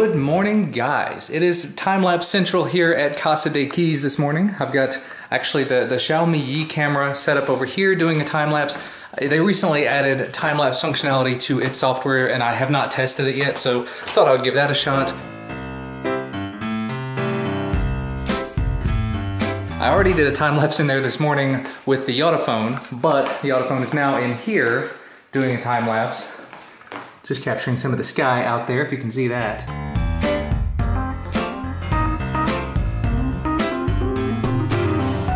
Good morning, guys. It is time-lapse central here at Casa de Keys this morning. I've got actually the Xiaomi Yi camera set up over here doing a time-lapse. They recently added time-lapse functionality to its software and I have not tested it yet, so thought I would give that a shot. I already did a time-lapse in there this morning with the Yotaphone, but the Yotaphone is now in here doing a time-lapse. Just capturing some of the sky out there, if you can see that.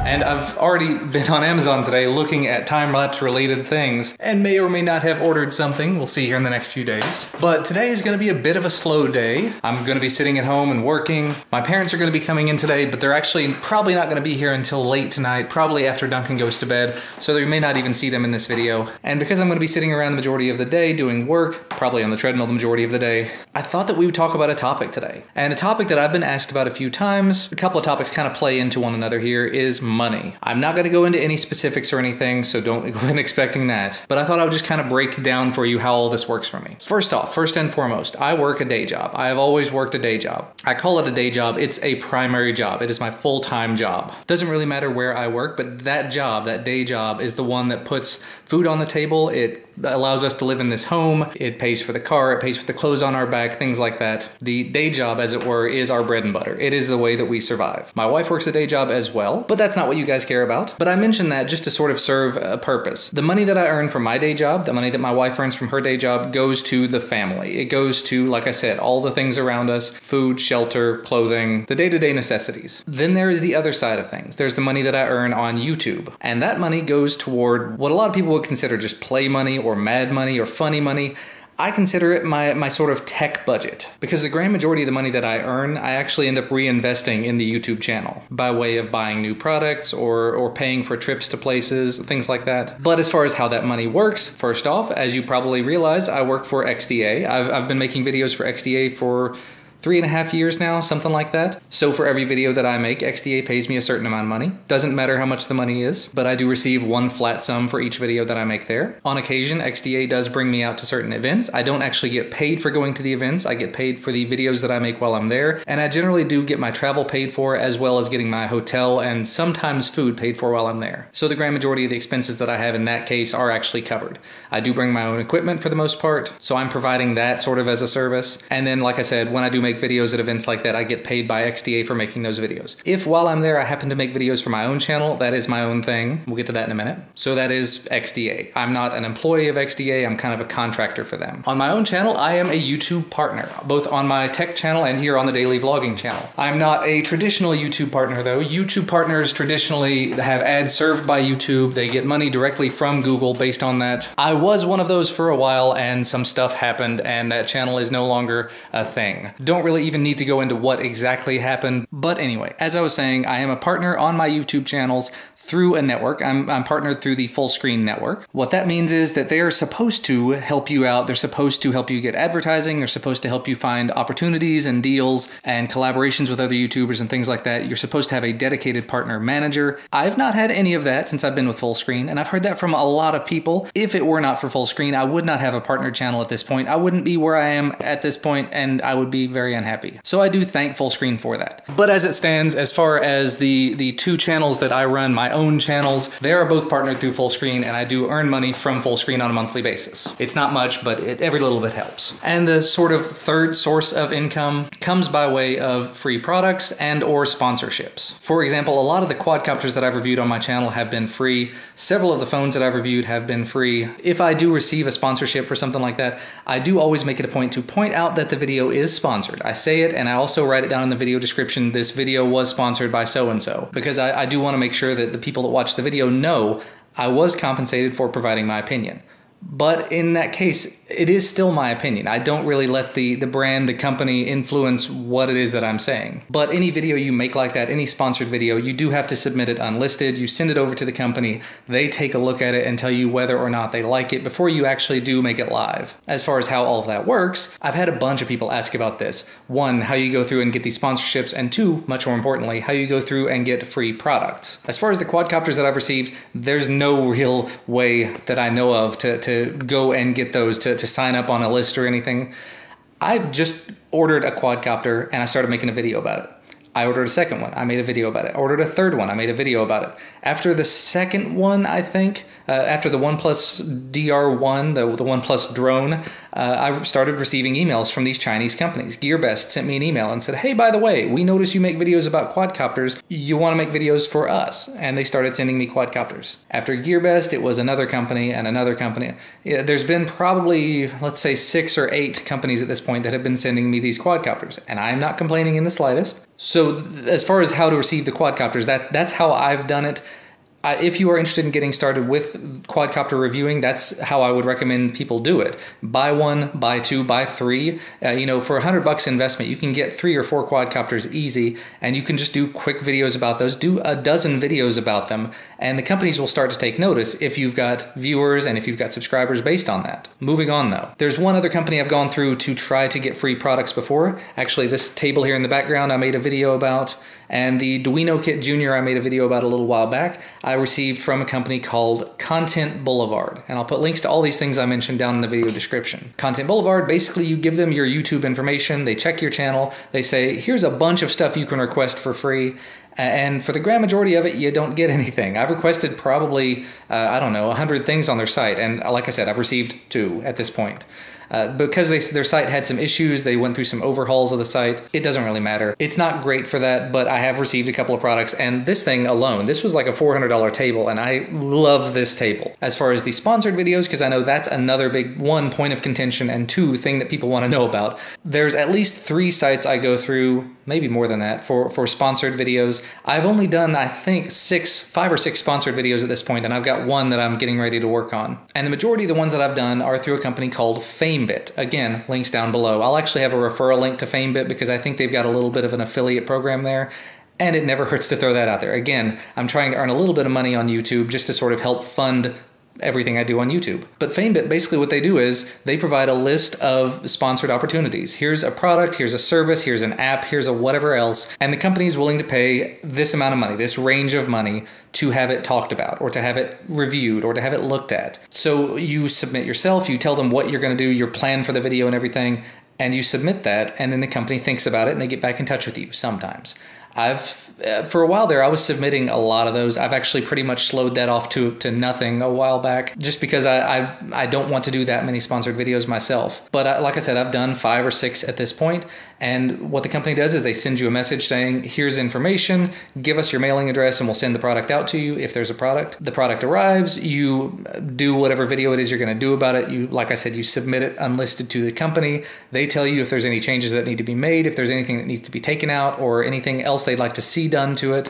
And I've already been on Amazon today looking at time-lapse related things and may or may not have ordered something. We'll see here in the next few days. But today is gonna be a bit of a slow day. I'm gonna be sitting at home and working. My parents are gonna be coming in today, but they're actually probably not gonna be here until late tonight, probably after Duncan goes to bed. So you may not even see them in this video. And because I'm gonna be sitting around the majority of the day doing work, probably on the treadmill the majority of the day, I thought that we would talk about a topic today. And a topic that I've been asked about a few times, a couple of topics kind of play into one another here, is money. I'm not going to go into any specifics or anything, so don't go in expecting that. But I thought I would just kind of break down for you how all this works for me. First off, first and foremost, I work a day job. I have always worked a day job. I call it a day job. It's a primary job. It is my full-time job. Doesn't really matter where I work, but that job, that day job, is the one that puts food on the table. It allows us to live in this home. It pays for the car. It pays for the clothes on our back, things like that. The day job, as it were, is our bread and butter. It is the way that we survive. My wife works a day job as well, but that's not what you guys care about. But I mention that just to sort of serve a purpose. The money that I earn from my day job, the money that my wife earns from her day job, goes to the family. It goes to, like I said, all the things around us: food, shelter, clothing, the day-to-day necessities. Then there is the other side of things. There's the money that I earn on YouTube. And that money goes toward what a lot of people would consider just play money or mad money or funny money. I consider it my sort of tech budget, because the grand majority of the money that I earn, I actually end up reinvesting in the YouTube channel by way of buying new products or paying for trips to places, things like that. But as far as how that money works, first off, as you probably realize, I work for XDA. I've been making videos for XDA for 3.5 years now, something like that. So for every video that I make, XDA pays me a certain amount of money. Doesn't matter how much the money is, but I do receive one flat sum for each video that I make there. On occasion, XDA does bring me out to certain events. I don't actually get paid for going to the events. I get paid for the videos that I make while I'm there. And I generally do get my travel paid for, as well as getting my hotel and sometimes food paid for while I'm there. So the grand majority of the expenses that I have in that case are actually covered. I do bring my own equipment for the most part, so I'm providing that sort of as a service. And then, like I said, when I do make videos at events like that, I get paid by XDA for making those videos. If while I'm there I happen to make videos for my own channel, that is my own thing. We'll get to that in a minute. So that is XDA. I'm not an employee of XDA, I'm kind of a contractor for them. On my own channel, I am a YouTube partner, both on my tech channel and here on the daily vlogging channel. I'm not a traditional YouTube partner though. YouTube partners traditionally have ads served by YouTube. They get money directly from Google based on that. I was one of those for a while and some stuff happened and that channel is no longer a thing. Don't really even need to go into what exactly happened. But anyway, as I was saying, I am a partner on my YouTube channels through a network. I'm partnered through the Fullscreen network. What that means is that they are supposed to help you out. They're supposed to help you get advertising. They're supposed to help you find opportunities and deals and collaborations with other YouTubers and things like that. You're supposed to have a dedicated partner manager. I've not had any of that since I've been with Fullscreen, and I've heard that from a lot of people. If it were not for Fullscreen, I would not have a partner channel at this point. I wouldn't be where I am at this point, and I would be very unhappy. So I do thank Fullscreen for that. But as it stands, as far as the two channels that I run, my own channels, they are both partnered through Fullscreen, and I do earn money from Fullscreen on a monthly basis. It's not much, but every little bit helps. And the sort of third source of income comes by way of free products and or sponsorships. For example, a lot of the quadcopters that I've reviewed on my channel have been free. Several of the phones that I've reviewed have been free. If I do receive a sponsorship for something like that, I do always make it a point to point out that the video is sponsored. I say it, and I also write it down in the video description, this video was sponsored by so-and-so, because I do want to make sure that the people that watch the video know I was compensated for providing my opinion. But in that case, it is still my opinion. I don't really let the brand, the company influence what it is that I'm saying. But any video you make like that, any sponsored video, you do have to submit it unlisted. You send it over to the company. They take a look at it and tell you whether or not they like it before you actually do make it live. As far as how all of that works, I've had a bunch of people ask about this. One, how you go through and get these sponsorships, and two, much more importantly, how you go through and get free products. As far as the quadcopters that I've received, there's no real way that I know of to go and get those, to sign up on a list or anything. I just ordered a quadcopter and I started making a video about it. I ordered a second one. I made a video about it. I ordered a third one. I made a video about it. After the second one, I think, after the OnePlus DR1, the OnePlus drone, I started receiving emails from these Chinese companies. GearBest sent me an email and said, hey, by the way, we notice you make videos about quadcopters. You want to make videos for us? And they started sending me quadcopters. After GearBest, it was another company and another company. There's been probably, let's say, 6 or 8 companies at this point that have been sending me these quadcopters. And I'm not complaining in the slightest. So as far as how to receive the quadcopters, that's how I've done it. If you are interested in getting started with quadcopter reviewing, that's how I would recommend people do it. Buy 1, buy 2, buy 3. You know, for $100 investment, you can get 3 or 4 quadcopters easy, and you can just do quick videos about those. Do a dozen videos about them, and the companies will start to take notice if you've got viewers and if you've got subscribers based on that. Moving on, though. There's one other company I've gone through to try to get free products before. Actually, this table here in the background I made a video about, and the Duino Kit Jr. I made a video about a little while back. I received from a company called Content Boulevard. And I'll put links to all these things I mentioned down in the video description. Content Boulevard, basically you give them your YouTube information, they check your channel, they say, here's a bunch of stuff you can request for free. And for the grand majority of it, you don't get anything. I've requested probably, I don't know, 100 things on their site. And like I said, I've received 2 at this point. Because their site had some issues, they went through some overhauls of the site. It doesn't really matter. It's not great for that, but I have received a couple of products, and this thing alone, this was like a $400 table, and I love this table. As far as the sponsored videos, because I know that's another big, 1, point of contention, and 2, thing that people want to know about. There's at least 3 sites I go through, maybe more than that, for sponsored videos. I've only done, I think, 5 or 6 sponsored videos at this point, and I've got 1 that I'm getting ready to work on. And the majority of the ones that I've done are through a company called FameBit. Again, links down below. I'll actually have a referral link to FameBit because I think they've got a little bit of an affiliate program there, and it never hurts to throw that out there. Again, I'm trying to earn a little bit of money on YouTube just to sort of help fund everything I do on YouTube. But FameBit, basically what they do is they provide a list of sponsored opportunities. Here's a product, here's a service, here's an app, here's a whatever else, and the company is willing to pay this amount of money, this range of money, to have it talked about, or to have it reviewed, or to have it looked at. So you submit yourself, you tell them what you're going to do, your plan for the video and everything, and you submit that, and then the company thinks about it and they get back in touch with you sometimes. For a while there, I was submitting a lot of those. I've actually pretty much slowed that off to nothing a while back, just because I don't want to do that many sponsored videos myself. But like I said, I've done 5 or 6 at this point, and what the company does is they send you a message saying, here's information, give us your mailing address and we'll send the product out to you if there's a product. The product arrives, you do whatever video it is you're going to do about it. You, like I said, you submit it unlisted to the company. They tell you if there's any changes that need to be made, if there's anything that needs to be taken out, or anything else they'd like to see done to it.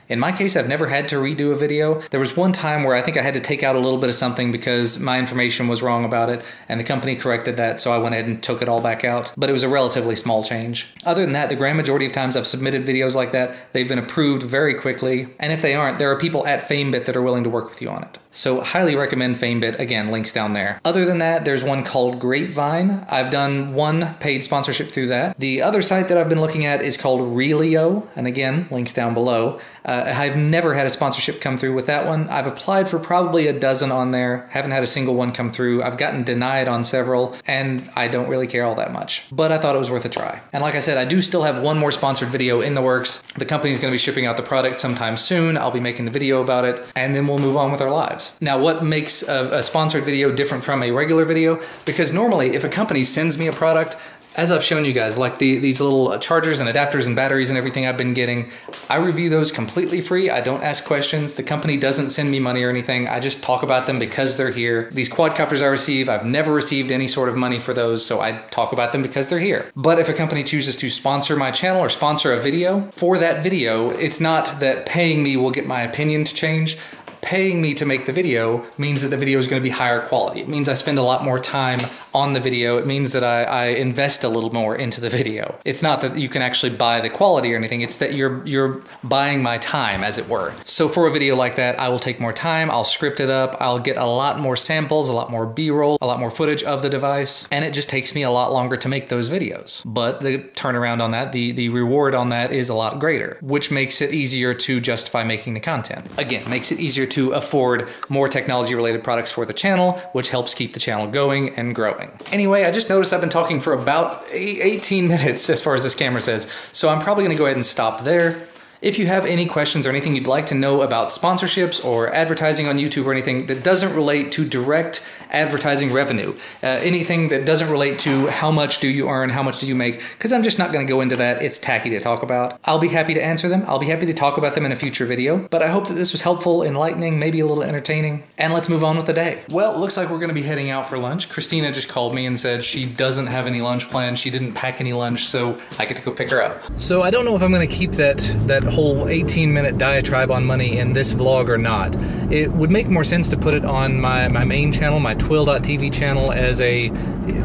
In my case, I've never had to redo a video. There was one time where I think I had to take out a little bit of something because my information was wrong about it, and the company corrected that, so I went ahead and took it all back out. But it was a relatively small change. Other than that, the grand majority of times I've submitted videos like that, they've been approved very quickly, and if they aren't, there are people at FameBit that are willing to work with you on it. So highly recommend FameBit. Again, links down there. Other than that, there's one called Grapevine. I've done 1 paid sponsorship through that. The other site that I've been looking at is called Relio, and again, links down below. I've never had a sponsorship come through with that one. I've applied for probably a dozen on there. Haven't had a single one come through. I've gotten denied on several, and I don't really care all that much. But I thought it was worth a try. And like I said, I do still have 1 more sponsored video in the works. The company's going to be shipping out the product sometime soon. I'll be making the video about it, and then we'll move on with our lives. Now, what makes a sponsored video different from a regular video? Because normally, if a company sends me a product, as I've shown you guys, like these little chargers and adapters and batteries and everything I've been getting, I review those completely free. I don't ask questions. The company doesn't send me money or anything. I just talk about them because they're here. These quadcopters I receive, I've never received any sort of money for those, so I talk about them because they're here. But if a company chooses to sponsor my channel or sponsor a video, for that video, it's not that paying me will get my opinion to change. Paying me to make the video means that the video is going to be higher quality. It means I spend a lot more time on the video. It means that I invest a little more into the video. It's not that you can actually buy the quality or anything. It's that you're buying my time, as it were. So for a video like that, I will take more time. I'll script it up. I'll get a lot more samples, a lot more B-roll, a lot more footage of the device, and it just takes me a lot longer to make those videos. But the turnaround on that, the reward on that is a lot greater, which makes it easier to justify making the content. Again, makes it easier to afford more technology related products for the channel, which helps keep the channel going and growing. Anyway, I just noticed I've been talking for about 18 minutes as far as this camera says, so I'm probably gonna go ahead and stop there. If you have any questions or anything you'd like to know about sponsorships or advertising on YouTube or anything that doesn't relate to direct advertising revenue, anything that doesn't relate to how much do you earn, how much do you make, because I'm just not going to go into that. It's tacky to talk about. I'll be happy to answer them. I'll be happy to talk about them in a future video, but I hope that this was helpful, enlightening, maybe a little entertaining, and let's move on with the day. Well, it looks like we're going to be heading out for lunch. Christina just called me and said she doesn't have any lunch planned. She didn't pack any lunch, so I get to go pick her up. So I don't know if I'm going to keep that whole 18-minute diatribe on money in this vlog or not. It would make more sense to put it on my main channel, my Twill.tv channel, as a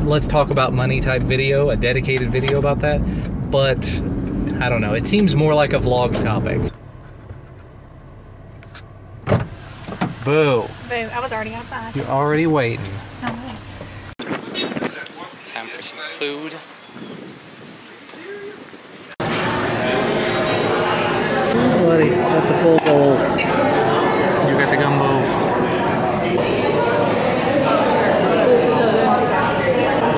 let's talk about money type video, a dedicated video about that, but I don't know, it seems more like a vlog topic. Boo. Boo, I was already outside. You're already waiting. Oh, nice. Time for some food. Buddy, that's a full bowl. You got the gumbo.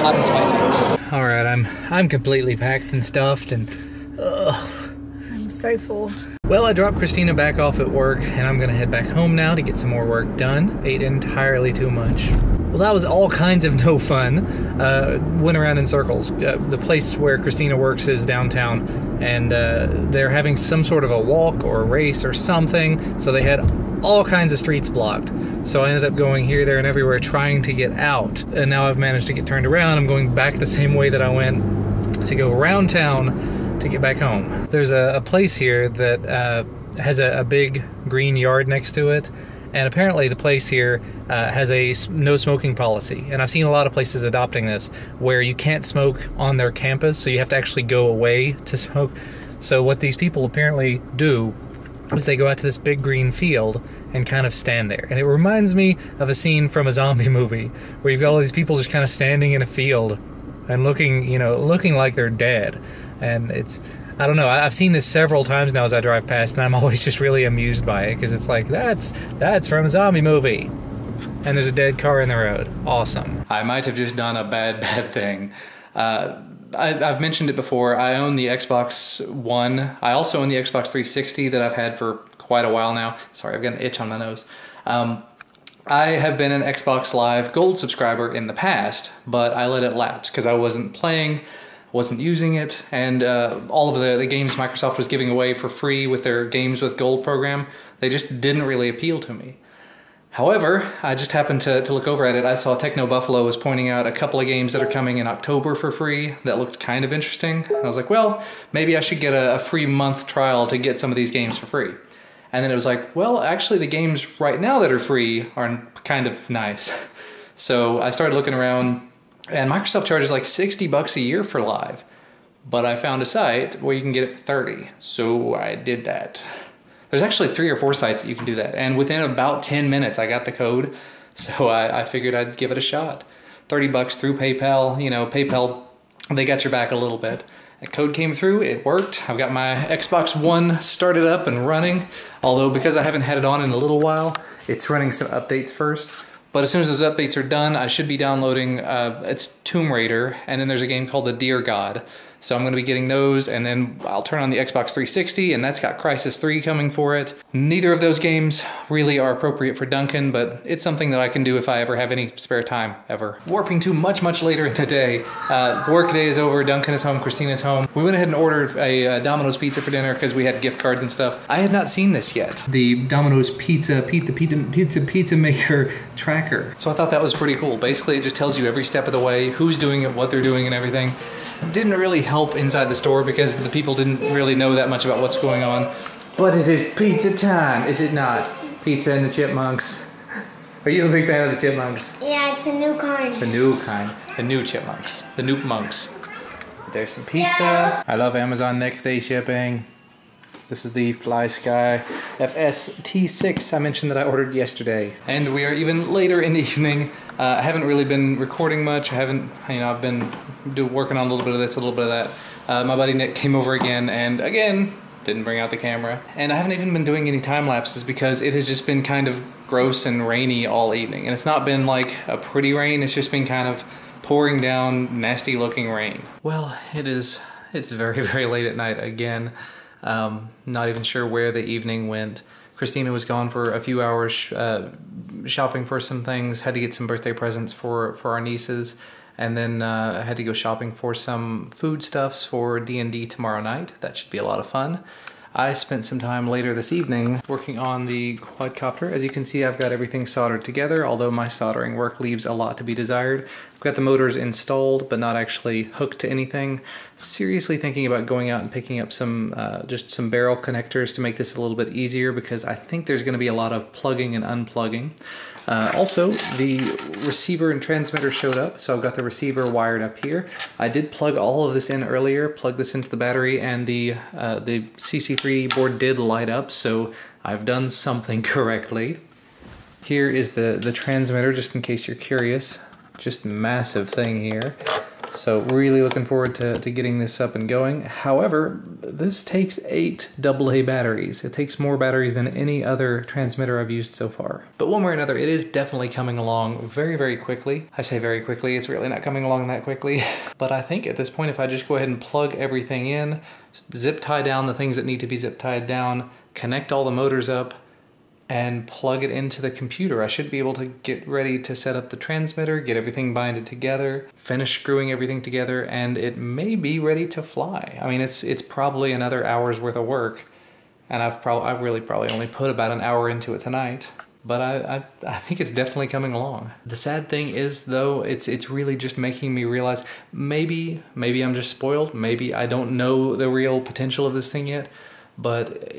Hot and spicy. All right, I'm completely packed and stuffed, and I'm so full. well, I dropped Christina back off at work, and I'm gonna head back home now to get some more work done. Ate entirely too much. Well, that was all kinds of no fun. Went around in circles. The place where Christina works is downtown, and they're having some sort of a walk or a race or something, so they had all kinds of streets blocked. So I ended up going here, there, and everywhere trying to get out. And now I've managed to get turned around. I'm going back the same way that I went to go around town to get back home. There's a place here that has a big green yard next to it. And apparently the place here has a no smoking policy. And I've seen a lot of places adopting this, where you can't smoke on their campus, so you have to actually go away to smoke. So what these people apparently do is they go out to this big green field and kind of stand there. And it reminds me of a scene from a zombie movie, where you've got all these people just kind of standing in a field and looking like they're dead. And it's, I don't know, I've seen this several times now as I drive past, and I'm always just really amused by it, because it's like, that's from a zombie movie. And there's a dead car in the road. Awesome. I might have just done a bad thing. I've mentioned it before. I own the Xbox One. I also own the Xbox 360 that I've had for quite a while now. Sorry, I've got an itch on my nose. I have been an Xbox Live Gold subscriber in the past, but I let it lapse because I wasn't playing, wasn't using it, and all of the games Microsoft was giving away for free with their Games with Gold program, they just didn't really appeal to me. However, I just happened to look over at it. I saw Techno Buffalo was pointing out a couple of games that are coming in October for free that looked kind of interesting. And I was like, well, maybe I should get a free month trial to get some of these games for free. And then it was like, well, actually the games right now that are free are kind of nice. So I started looking around, and Microsoft charges like $60 a year for Live. But I found a site where you can get it for 30. So I did that. There's actually 3 or 4 sites that you can do that. And within about 10 minutes, I got the code. So I figured I'd give it a shot. $30 through PayPal. You know, PayPal, they got your back a little bit. The code came through, it worked. I've got my Xbox One started up and running. Although because I haven't had it on in a little while, it's running some updates first. But as soon as those updates are done, I should be downloading, it's Tomb Raider, and then there's a game called The Dear God. So I'm going to be getting those, and then I'll turn on the Xbox 360, and that's got Crysis 3 coming for it. Neither of those games really are appropriate for Duncan, but it's something that I can do if I ever have any spare time, ever. Warping to much later in the day. Work day is over, Duncan is home, Christina's home. We went ahead and ordered a Domino's pizza for dinner because we had gift cards and stuff. I had not seen this yet. The Domino's pizza maker tracker. So I thought that was pretty cool. Basically, it just tells you every step of the way, who's doing it, what they're doing, and everything. Didn't really help inside the store because the people didn't really know that much about what's going on. But it is pizza time, is it not? Pizza and the Chipmunks. Are you a big fan of the Chipmunks? Yeah, it's a new kind. The new kind. The new Chipmunks. The Noop Monks. There's some pizza. Yeah. I love Amazon next day shipping. This is the Fly Sky FS-T6 I mentioned that I ordered yesterday. And we are even later in the evening. I haven't really been recording much. I've been working on a little bit of this, a little bit of that. My buddy Nick came over again, and again, didn't bring out the camera. And I haven't even been doing any time lapses because it has just been kind of gross and rainy all evening. And it's not been like a pretty rain, it's just been kind of pouring down nasty looking rain. Well, it's very, very late at night again. Not even sure where the evening went. Christina was gone for a few hours shopping for some things, had to get some birthday presents for our nieces, and then had to go shopping for some foodstuffs for D&D tomorrow night. That should be a lot of fun. I spent some time later this evening working on the quadcopter. As you can see, I've got everything soldered together, although my soldering work leaves a lot to be desired. I've got the motors installed, but not actually hooked to anything. Seriously thinking about going out and picking up some just some barrel connectors to make this a little bit easier, because I think there's going to be a lot of plugging and unplugging. Also, the receiver and transmitter showed up, so I've got the receiver wired up here. I did plug all of this in earlier, plug this into the battery, and the CC3 board did light up, so I've done something correctly. Here is the transmitter, just in case you're curious. Just a massive thing here. So really looking forward to getting this up and going. However, this takes 8 AA batteries. It takes more batteries than any other transmitter I've used so far. But one way or another, it is definitely coming along very, very quickly. I say very quickly, it's really not coming along that quickly. But I think at this point, if I just go ahead and plug everything in, zip tie down the things that need to be zip tied down, connect all the motors up, and plug it into the computer, I should be able to get ready to set up the transmitter, get everything binded together, finish screwing everything together, and it may be ready to fly. I mean, it's probably another hour's worth of work, and I've really probably only put about an hour into it tonight. But I think it's definitely coming along. The sad thing is, though, it's really just making me realize maybe I'm just spoiled. Maybe I don't know the real potential of this thing yet. But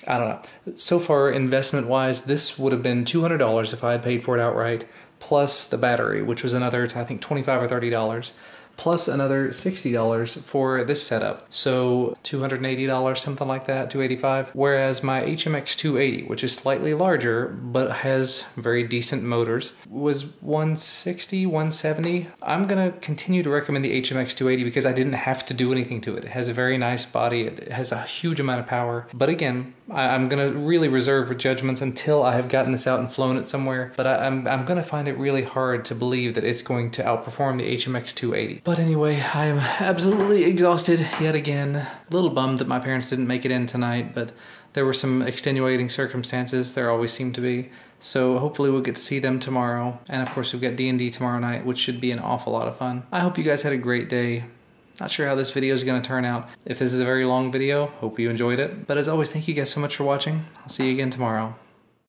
I don't know. So far, investment-wise, this would have been $200 if I had paid for it outright, plus the battery, which was another, I think, $25 or $30, plus another $60 for this setup. So $280, something like that, $285. Whereas my HMX 280, which is slightly larger, but has very decent motors, was $160, $170. I'm gonna continue to recommend the HMX 280 because I didn't have to do anything to it. It has a very nice body. It has a huge amount of power. But again, I'm gonna really reserve judgments until I have gotten this out and flown it somewhere. But I'm gonna find it really hard to believe that it's going to outperform the HMX 280. But anyway, I am absolutely exhausted yet again. A little bummed that my parents didn't make it in tonight, but there were some extenuating circumstances. There always seem to be. So hopefully we'll get to see them tomorrow. And of course we've got D&D tomorrow night, which should be an awful lot of fun. I hope you guys had a great day. Not sure how this video is going to turn out. If this is a very long video, hope you enjoyed it. But as always, thank you guys so much for watching. I'll see you again tomorrow.